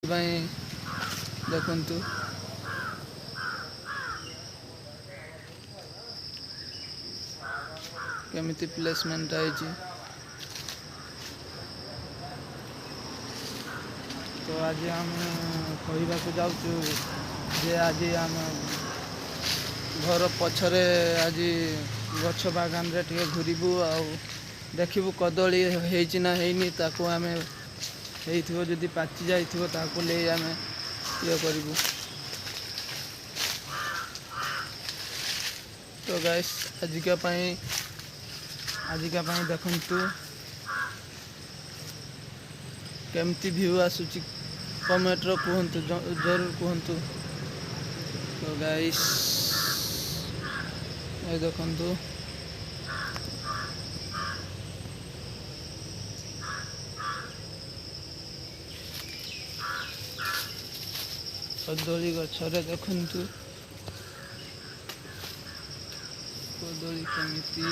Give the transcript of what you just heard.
देखु केमिति placement I. तो आज आम कहवाक जाऊँ जे आज आम घर पछरे आज गछ बागान रे टे घूरबू आ देखू कदली होती ना हैनी ताकू आम जदि पाचि जाइथिबो ताकू ले आम ये करूँ। तो गाइस आजिका देखंतु केमती व्यू आसूची कमेंट रो कहंतु जरूर कहंतु। तो गाइस ये देखंतु कदली गछरे देखंतु कदली केमिति